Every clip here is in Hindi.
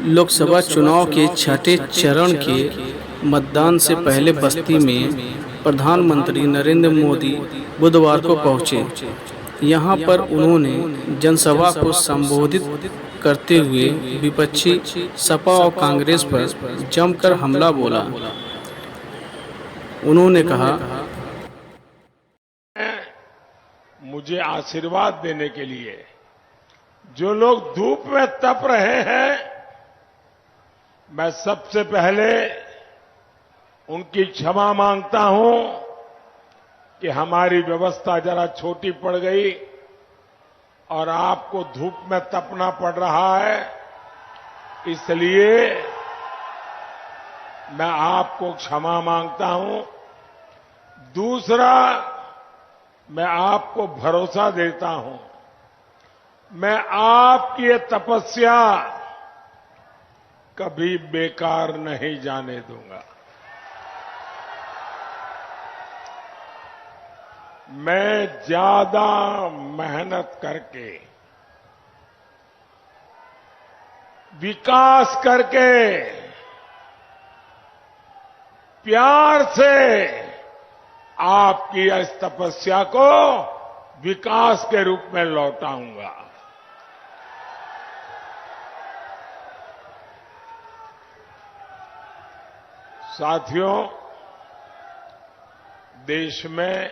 लोकसभा चुनाव के छठे चरण के मतदान से पहले बस्ती में प्रधानमंत्री नरेंद्र मोदी बुधवार को पहुंचे। यहां पर उन्होंने जनसभा को संबोधित करते हुए विपक्षी सपा और कांग्रेस पर जमकर हमला बोला। उन्होंने कहा, मुझे आशीर्वाद देने के लिए जो लोग धूप में तप रहे हैं, मैं सबसे पहले उनकी क्षमा मांगता हूं कि हमारी व्यवस्था जरा छोटी पड़ गई और आपको धूप में तपना पड़ रहा है, इसलिए मैं आपको क्षमा मांगता हूं। दूसरा, मैं आपको भरोसा देता हूं, मैं आपकी ये तपस्या कभी बेकार नहीं जाने दूंगा। मैं ज्यादा मेहनत करके, विकास करके, प्यार से आपकी इस तपस्या को विकास के रूप में लौटाऊंगा। साथियों, देश में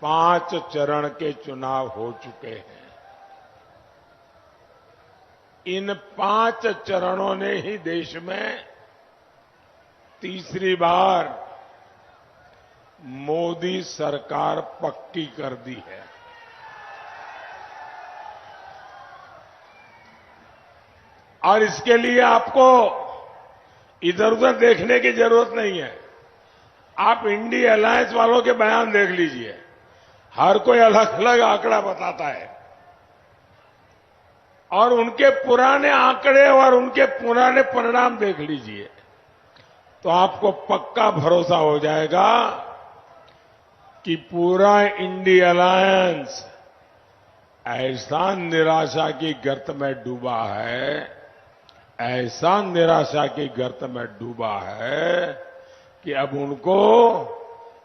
5 चरण के चुनाव हो चुके हैं। इन 5 चरणों ने ही देश में तीसरी बार मोदी सरकार पक्की कर दी है। और इसके लिए आपको इधर उधर देखने की जरूरत नहीं है। आप इंडिया अलायंस वालों के बयान देख लीजिए, हर कोई अलग अलग आंकड़ा बताता है और उनके पुराने आंकड़े और उनके पुराने परिणाम देख लीजिए, तो आपको पक्का भरोसा हो जाएगा कि पूरा इंडिया अलायंस ऐसा निराशा की गर्त में डूबा है, ऐसा निराशा की गर्त में डूबा है कि अब उनको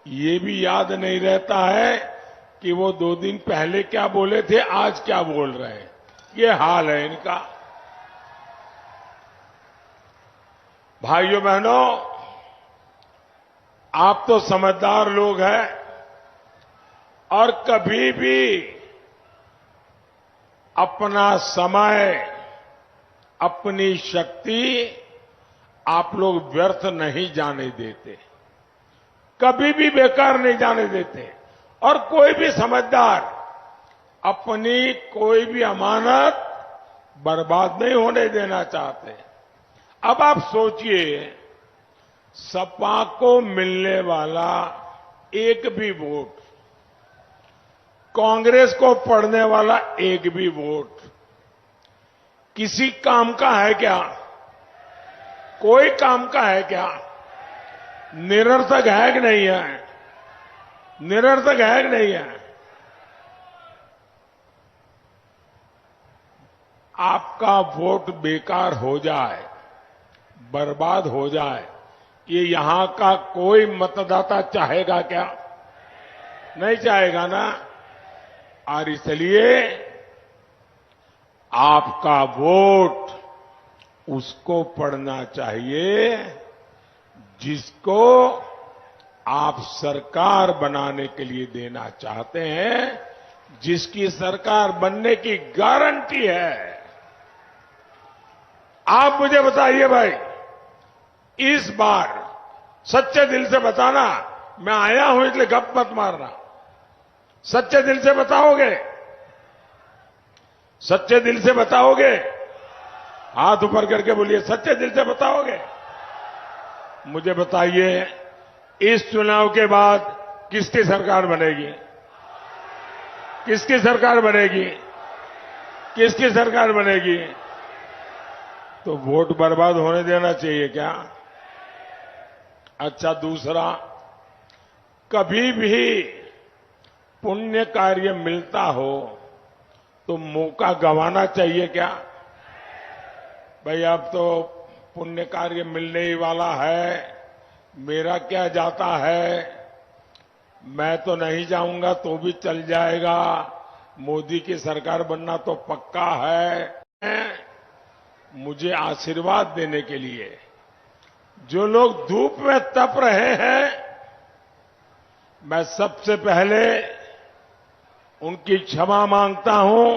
ये भी याद नहीं रहता है कि वो 2 दिन पहले क्या बोले थे, आज क्या बोल रहे हैं। ये हाल है इनका। भाइयों बहनों, आप तो समझदार लोग हैं और कभी भी अपना समय, अपनी शक्ति आप लोग व्यर्थ नहीं जाने देते, कभी भी बेकार नहीं जाने देते। और कोई भी समझदार अपनी कोई भी अमानत बर्बाद नहीं होने देना चाहते। अब आप सोचिए, सपा को मिलने वाला एक भी वोट, कांग्रेस को पड़ने वाला एक भी वोट किसी काम का है क्या? कोई काम का है क्या? निरर्थक है कि नहीं है? निरर्थक है कि नहीं है? आपका वोट बेकार हो जाए, बर्बाद हो जाए, ये यहां का कोई मतदाता चाहेगा क्या? नहीं चाहेगा ना। और इसलिए आपका वोट उसको पड़ना चाहिए जिसको आप सरकार बनाने के लिए देना चाहते हैं, जिसकी सरकार बनने की गारंटी है। आप मुझे बताइए भाई, इस बार सच्चे दिल से बताना, मैं आया हूं इसलिए गप मत मारना। सच्चे दिल से बताओगे? सच्चे दिल से बताओगे? हाथ ऊपर करके बोलिए, सच्चे दिल से बताओगे? मुझे बताइए, इस चुनाव के बाद किसकी सरकार बनेगी? किसकी सरकार बनेगी? किसकी सरकार बनेगी? तो वोट बर्बाद होने देना चाहिए क्या? अच्छा, दूसरा, कभी भी पुण्य कार्य मिलता हो तो मौका गंवाना चाहिए क्या? भाई अब तो पुण्य कार्य मिलने ही वाला है, मेरा क्या जाता है, मैं तो नहीं जाऊंगा तो भी चल जाएगा, मोदी की सरकार बनना तो पक्का है। मुझे आशीर्वाद देने के लिए जो लोग धूप में तप रहे हैं, मैं सबसे पहले उनकी क्षमा मांगता हूं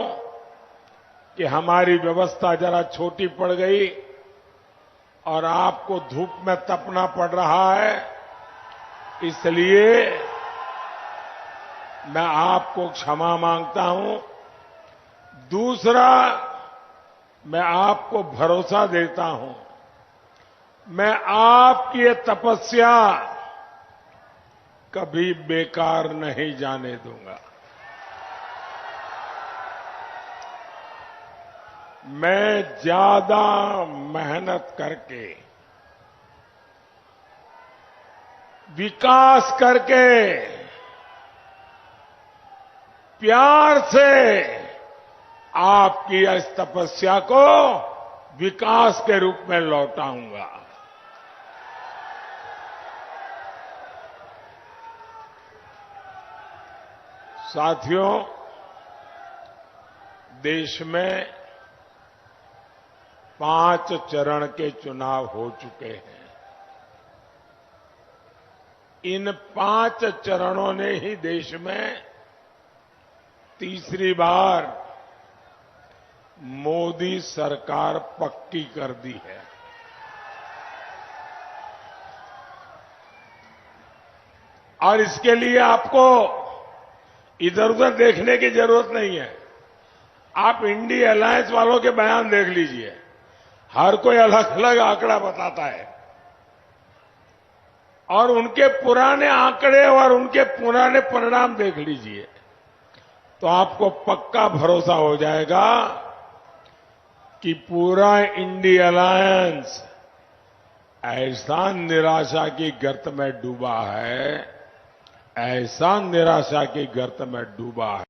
कि हमारी व्यवस्था जरा छोटी पड़ गई और आपको धूप में तपना पड़ रहा है, इसलिए मैं आपको क्षमा मांगता हूं। दूसरा, मैं आपको भरोसा देता हूं, मैं आपकी ये तपस्या कभी बेकार नहीं जाने दूंगा। मैं ज्यादा मेहनत करके, विकास करके, प्यार से आपकी इस तपस्या को विकास के रूप में लौटाऊंगा। साथियों, देश में 5 चरण के चुनाव हो चुके हैं। इन 5 चरणों ने ही देश में तीसरी बार मोदी सरकार पक्की कर दी है। और इसके लिए आपको इधर उधर देखने की जरूरत नहीं है। आप इंडिया अलायंस वालों के बयान देख लीजिए, हर कोई अलग अलग आंकड़ा बताता है और उनके पुराने आंकड़े और उनके पुराने परिणाम देख लीजिए, तो आपको पक्का भरोसा हो जाएगा कि पूरा इंडिया अलायंस ऐसा निराशा की गर्त में डूबा है, ऐसा निराशा की गर्त में डूबा है।